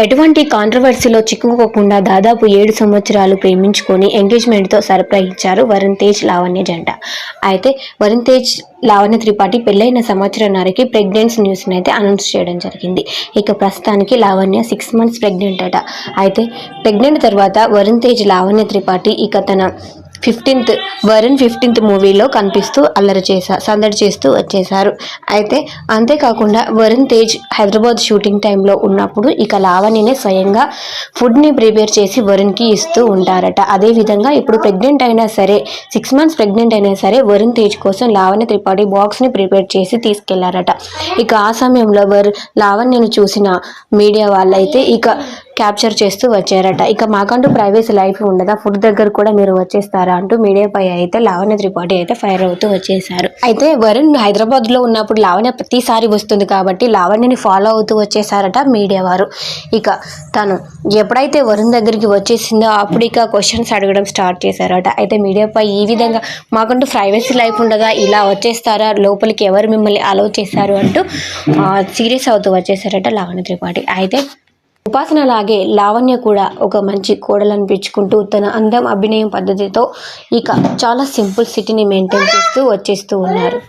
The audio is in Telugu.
ఎటువంటి కాంట్రవర్సీలో చిక్కుకోకుండా దాదాపు 7 సంవత్సరాలు ప్రేమించుకొని ఎంగేజ్మెంట్తో సర్ప్రైజ్ ఇచ్చారు వరుణ్ తేజ్ లావణ్య జంట. అయితే వరుణ్ తేజ్ లావణ్య త్రిపాఠి పెళ్ళైన సంవత్సరంన్నరకి ప్రెగ్నెన్సీ న్యూస్ని అయితే అనౌన్స్ చేయడం జరిగింది. ఇక ప్రస్తుతానికి లావణ్య 6 months ప్రెగ్నెంట్ అట. అయితే ప్రెగ్నెంట్ తర్వాత వరుణ్ తేజ్ లావణ్య త్రిపాఠి ఇక తన వరుణ్ 15th మూవీలో కనిపిస్తూ సందడి చేస్తూ వచ్చేశారు. అయితే అంతేకాకుండా వరుణ్ తేజ్ హైదరాబాద్ షూటింగ్ టైంలో ఉన్నప్పుడు ఇక లావణ్యనే స్వయంగా ఫుడ్ని ప్రిపేర్ చేసి వరుణ్కి ఇస్తూ ఉంటారట. అదేవిధంగా ఇప్పుడు ప్రెగ్నెంట్ అయినా సరే 6 months ప్రెగ్నెంట్ అయినా సరే వరుణ్ తేజ్ కోసం లావణ్య త్రిపాఠి బాక్స్ని ప్రిపేర్ చేసి తీసుకెళ్లారట. ఇక ఆ సమయంలో లావణ్యను చూసిన మీడియా వాళ్ళైతే ఇక క్యాప్చర్ చేస్తూ వచ్చారట. ఇక మాకంటూ ప్రైవసీ లైఫ్ ఉండదా, ఫుడ్ దగ్గర కూడా మీరు వచ్చేస్తారా అంటూ మీడియాపై అయితే లావణ్య త్రిపాఠి అయితే ఫైర్ అవుతూ వచ్చేసారు. అయితే వరుణ్ హైదరాబాద్లో ఉన్నప్పుడు లావణ్య ప్రతిసారి వస్తుంది కాబట్టి లావణ్యని ఫాలో అవుతూ వచ్చేసారట మీడియా వారు. ఇక తను ఎప్పుడైతే వరుణ్ దగ్గరికి వచ్చేసిందో అప్పుడు ఇక క్వశ్చన్స్ అడగడం స్టార్ట్ చేశారట. అయితే మీడియాపై ఈ విధంగా మాకంటూ ప్రైవసీ లైఫ్ ఉండదా, ఇలా వచ్చేస్తారా, లోపలికి ఎవరు మిమ్మల్ని అలౌ చేశారు అంటూ సీరియస్ అవుతూ వచ్చేసారట లావణ్య త్రిపాఠి. అయితే ఉపాసన లాగే లావణ్య కూడా ఒక మంచి కోడలు అనిపించుకుంటూ తన అందం అభినయం పద్ధతితో ఇక చాలా సింపుల్ సిటీని మెయింటైన్ చేస్తూ వచ్చేస్తూ ఉన్నారు.